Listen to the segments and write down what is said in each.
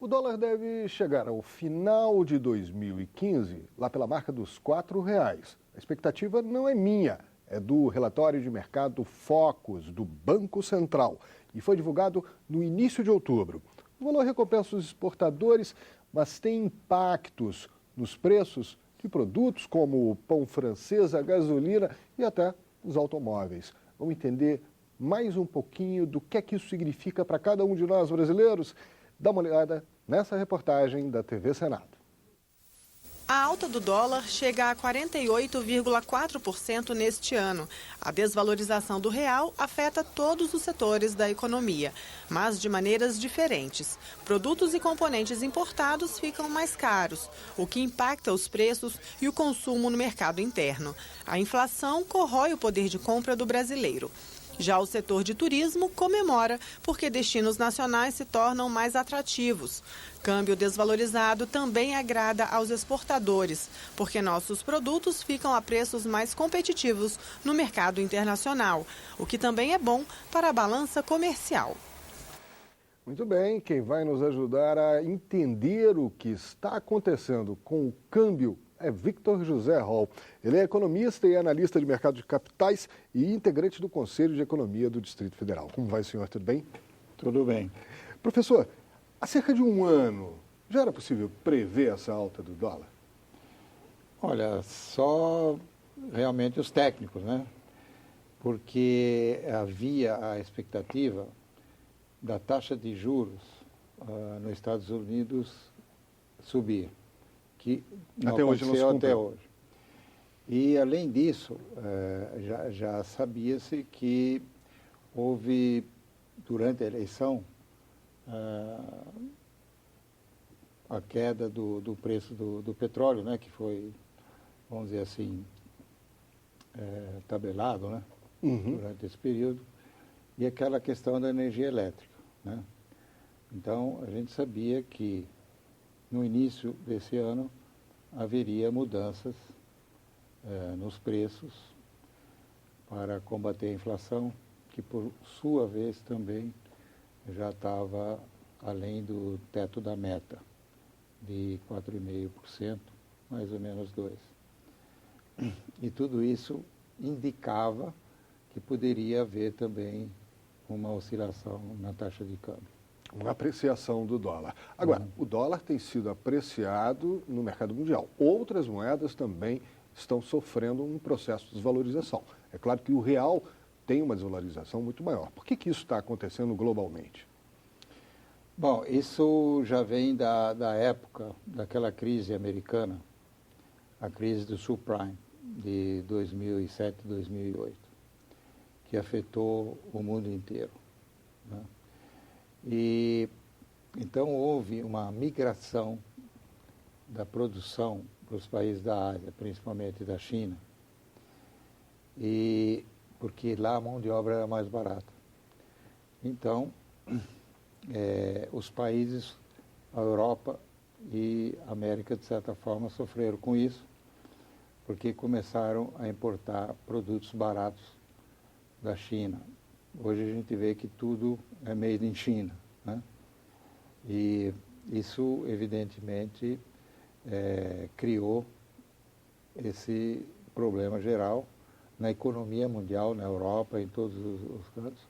O dólar deve chegar ao final de 2015 lá pela marca dos R$ 4. A expectativa não é minha, é do relatório de mercado Focus, do Banco Central, e foi divulgado no início de outubro. O valor recompensa os exportadores, mas tem impactos nos preços de produtos como o pão francês, a gasolina e até os automóveis. Vamos entender mais um pouquinho do que é que isso significa para cada um de nós brasileiros? Dá uma olhada nessa reportagem da TV Senado. A alta do dólar chega a 48,4% neste ano. A desvalorização do real afeta todos os setores da economia, mas de maneiras diferentes. Produtos e componentes importados ficam mais caros, o que impacta os preços e o consumo no mercado interno. A inflação corrói o poder de compra do brasileiro. Já o setor de turismo comemora porque destinos nacionais se tornam mais atrativos. Câmbio desvalorizado também agrada aos exportadores, porque nossos produtos ficam a preços mais competitivos no mercado internacional, o que também é bom para a balança comercial. Muito bem, quem vai nos ajudar a entender o que está acontecendo com o câmbio é Victor José Hall. Ele é economista e analista de mercado de capitais e integrante do Conselho de Economia do Distrito Federal. Como vai, senhor? Tudo bem? Tudo bem. Professor, há cerca de um ano, já era possível prever essa alta do dólar? Olha, só realmente os técnicos, né? Porque havia a expectativa da taxa de juros nos Estados Unidos subir, que não até hoje aconteceu não se até hoje. E, além disso, já sabia-se que houve, durante a eleição, a queda do preço do petróleo, né, que foi, vamos dizer assim, tabelado, né, durante esse período, e aquela questão da energia elétrica, né? Então, a gente sabia que no início desse ano haveria mudanças nos preços para combater a inflação, que por sua vez também já estava além do teto da meta, de 4,5%, mais ou menos 2%. E tudo isso indicava que poderia haver também uma oscilação na taxa de câmbio. Uma apreciação do dólar. Agora, o dólar tem sido apreciado no mercado mundial. Outras moedas também estão sofrendo um processo de desvalorização. É claro que o real tem uma desvalorização muito maior. Por que isso está acontecendo globalmente? Bom, isso já vem da época daquela crise americana, a crise do subprime de 2007, 2008, que afetou o mundo inteiro, né? E então houve uma migração da produção para os países da Ásia, principalmente da China, e porque lá a mão de obra era mais barata. Então, os países, a Europa e a América, de certa forma, sofreram com isso, porque começaram a importar produtos baratos da China. Hoje a gente vê que tudo é made in China, né? E isso, evidentemente, criou esse problema geral na economia mundial, na Europa, em todos os cantos.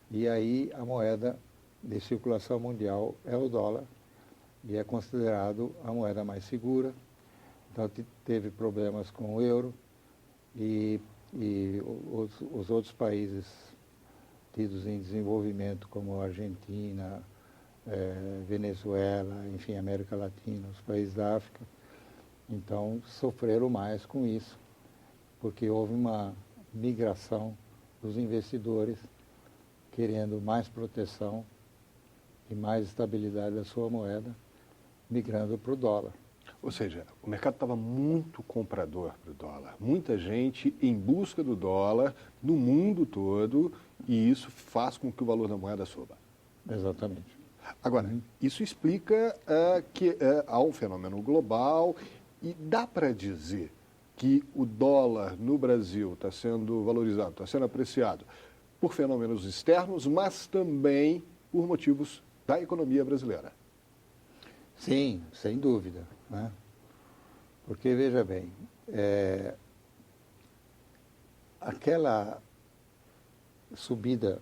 E aí a moeda de circulação mundial é o dólar e é considerado a moeda mais segura. Então teve problemas com o euro e os outros países tidos em desenvolvimento, como a Argentina, Venezuela, enfim, América Latina, os países da África, então sofreram mais com isso, porque houve uma migração dos investidores querendo mais proteção e mais estabilidade da sua moeda, migrando para o dólar. Ou seja, o mercado estava muito comprador para o dólar. Muita gente em busca do dólar no mundo todo, e isso faz com que o valor da moeda suba. Exatamente. Agora, isso explica que há um fenômeno global, e dá para dizer que o dólar no Brasil está sendo valorizado, está sendo apreciado por fenômenos externos, mas também por motivos da economia brasileira. Sim, sem dúvida, né? Porque, veja bem, aquela subida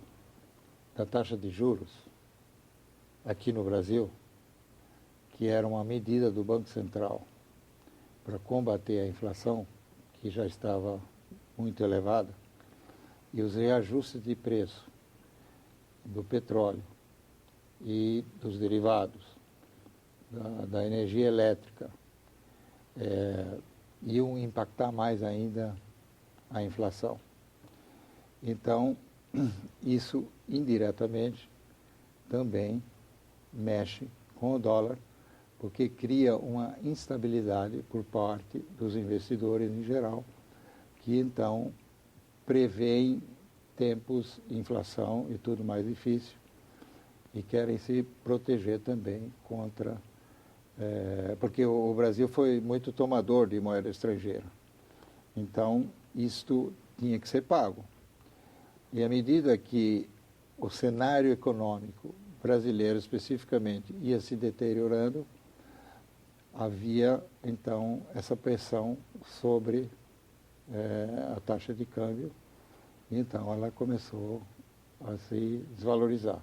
da taxa de juros aqui no Brasil, que era uma medida do Banco Central para combater a inflação, que já estava muito elevada, e os reajustes de preço do petróleo e dos derivados, da energia elétrica, iam impactar mais ainda a inflação. Então, isso indiretamente também mexe com o dólar, porque cria uma instabilidade por parte dos investidores em geral, que então prevêem tempos de inflação e tudo mais difícil, e querem se proteger também contra... porque o Brasil foi muito tomador de moeda estrangeira. Então, isto tinha que ser pago. E à medida que o cenário econômico brasileiro, especificamente, ia se deteriorando, havia, então, essa pressão sobre a taxa de câmbio, e então ela começou a se desvalorizar.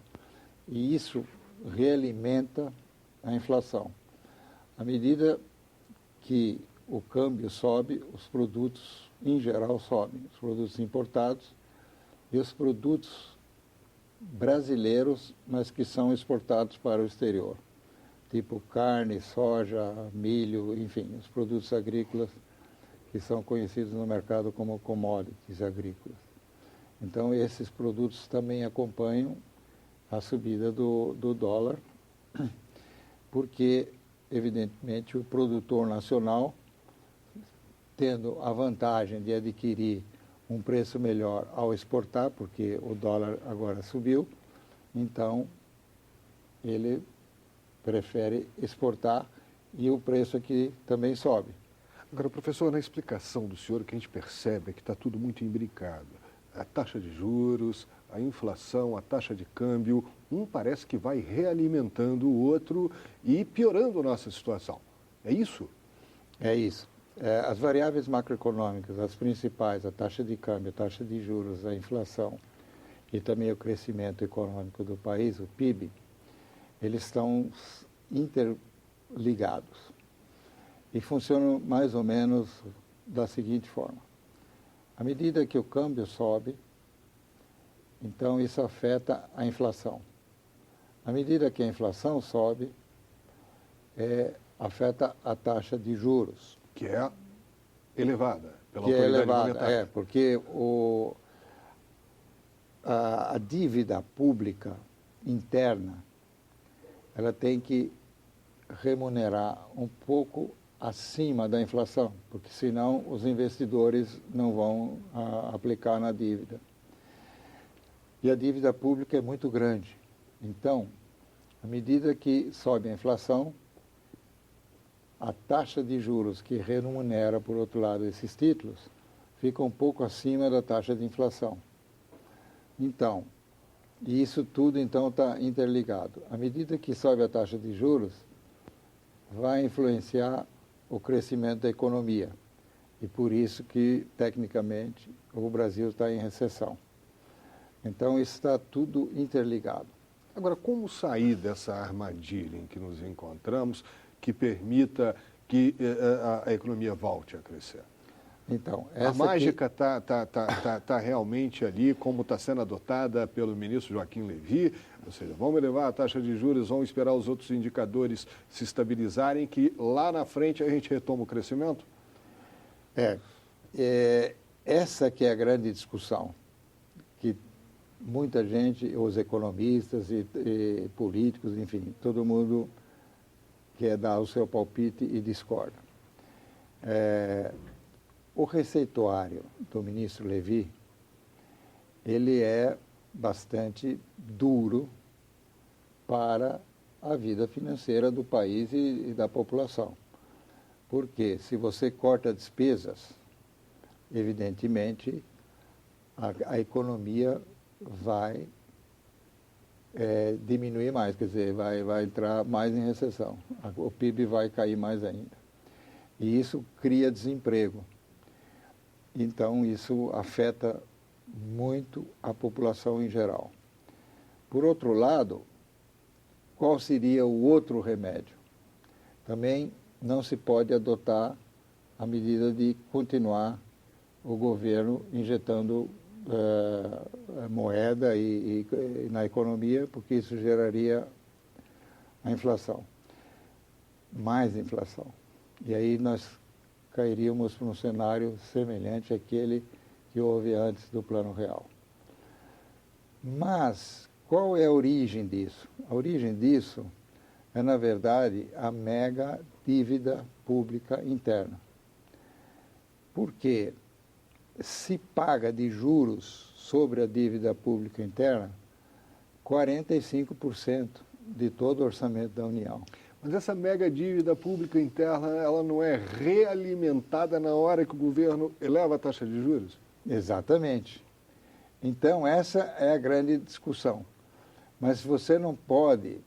E isso realimenta a inflação. À medida que o câmbio sobe, os produtos, em geral, sobem. Os produtos importados e os produtos brasileiros, mas que são exportados para o exterior. Tipo carne, soja, milho, enfim, os produtos agrícolas que são conhecidos no mercado como commodities agrícolas. Então, esses produtos também acompanham a subida do dólar, porque, evidentemente, o produtor nacional, tendo a vantagem de adquirir um preço melhor ao exportar, porque o dólar agora subiu, então ele prefere exportar e o preço aqui também sobe. Agora, professor, na explicação do senhor, o que a gente percebe é que está tudo muito imbricado. A taxa de juros, a inflação, a taxa de câmbio, um parece que vai realimentando o outro e piorando a nossa situação. É isso? É isso. As variáveis macroeconômicas, as principais, a taxa de câmbio, a taxa de juros, a inflação e também o crescimento econômico do país, o PIB, eles estão interligados e funcionam mais ou menos da seguinte forma. À medida que o câmbio sobe, então isso afeta a inflação. À medida que a inflação sobe, afeta a taxa de juros. Que é elevada pela Que é autoridade elevada, monetária. porque a dívida pública interna, ela tem que remunerar um pouco acima da inflação, porque senão os investidores não vão aplicar na dívida. E a dívida pública é muito grande. Então, à medida que sobe a inflação, a taxa de juros que remunera, por outro lado, esses títulos, fica um pouco acima da taxa de inflação. Então, e isso tudo, então, está interligado. À medida que sobe a taxa de juros, vai influenciar o crescimento da economia. E por isso que, tecnicamente, o Brasil está em recessão. Então, isso está tudo interligado. Agora, como sair dessa armadilha em que nos encontramos que permita que a economia volte a crescer? Então, a mágica está realmente ali, como está sendo adotada pelo ministro Joaquim Levy, ou seja, vamos elevar a taxa de juros, vamos esperar os outros indicadores se estabilizarem, que lá na frente a gente retoma o crescimento? Essa que é a grande discussão, que muita gente, os economistas e políticos, enfim, todo mundo quer dar o seu palpite e discorda. O receituário do ministro Levy, ele é bastante duro para a vida financeira do país e da população. Porque se você corta despesas, evidentemente, a economia vai diminuir mais, quer dizer, vai entrar mais em recessão. O PIB vai cair mais ainda. E isso cria desemprego. Então, isso afeta muito a população em geral. Por outro lado, qual seria o outro remédio? Também não se pode adotar a medida de continuar o governo injetando moeda e na economia, porque isso geraria a inflação, mais inflação. E aí nós cairíamos para um cenário semelhante àquele que houve antes do Plano Real. Mas qual é a origem disso? A origem disso é, na verdade, a mega dívida pública interna. Porque se paga de juros sobre a dívida pública interna 45% de todo o orçamento da União. Mas essa mega dívida pública interna, ela não é realimentada na hora que o governo eleva a taxa de juros? Exatamente. Então, essa é a grande discussão. Mas você não pode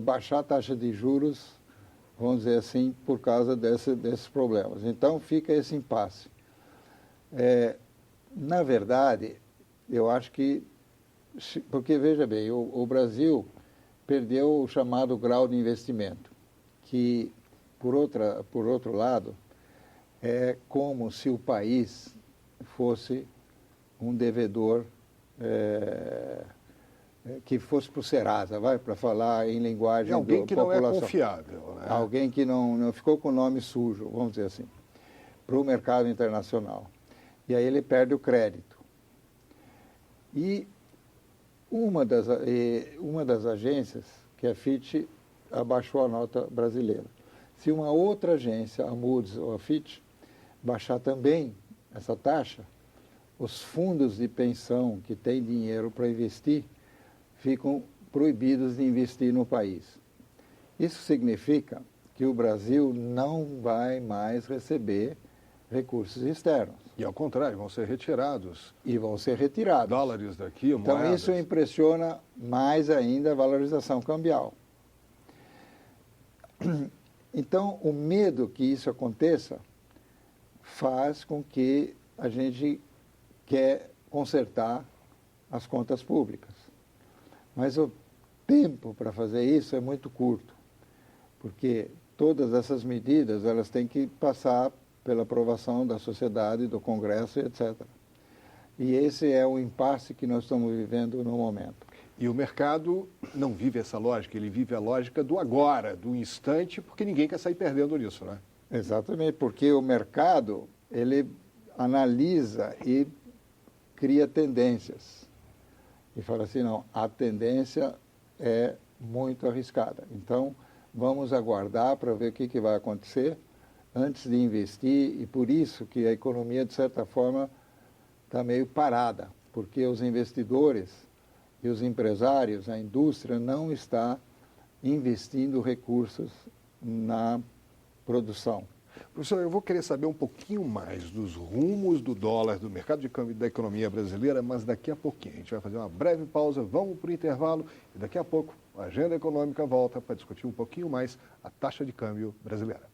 baixar a taxa de juros, vamos dizer assim, por causa desses problemas. Então, fica esse impasse. Na verdade, eu acho que... Porque, veja bem, o Brasil perdeu o chamado grau de investimento, que, por outro lado, é como se o país fosse um devedor que fosse para o Serasa, para falar em linguagem da população. Alguém que não é confiável. Né? Alguém que não ficou com o nome sujo, vamos dizer assim, para o mercado internacional. E aí ele perde o crédito. E uma das agências, que é a Fitch, abaixou a nota brasileira. Se uma outra agência, a Moody's ou a Fitch, baixar também essa taxa, os fundos de pensão que têm dinheiro para investir ficam proibidos de investir no país. Isso significa que o Brasil não vai mais receber recursos externos. E ao contrário, vão ser retirados. E vão ser retirados. Dólares daqui, moedas. Então isso impressiona mais ainda a valorização cambial. Então o medo que isso aconteça faz com que a gente quer consertar as contas públicas. Mas o tempo para fazer isso é muito curto, porque todas essas medidas elas têm que passar pela aprovação da sociedade, do Congresso, etc. E esse é o impasse que nós estamos vivendo no momento. E o mercado não vive essa lógica, ele vive a lógica do agora, do instante, porque ninguém quer sair perdendo nisso, né? Exatamente, porque o mercado, ele analisa e cria tendências. E fala assim, não, a tendência é muito arriscada. Então, vamos aguardar para ver o que vai acontecer antes de investir, e por isso que a economia, de certa forma, está meio parada, porque os investidores e os empresários, a indústria, não está investindo recursos na produção. Professor, eu vou querer saber um pouquinho mais dos rumos do dólar, do mercado de câmbio da economia brasileira, mas daqui a pouquinho. A gente vai fazer uma breve pausa, vamos para o intervalo e daqui a pouco a Agenda Econômica volta para discutir um pouquinho mais a taxa de câmbio brasileira.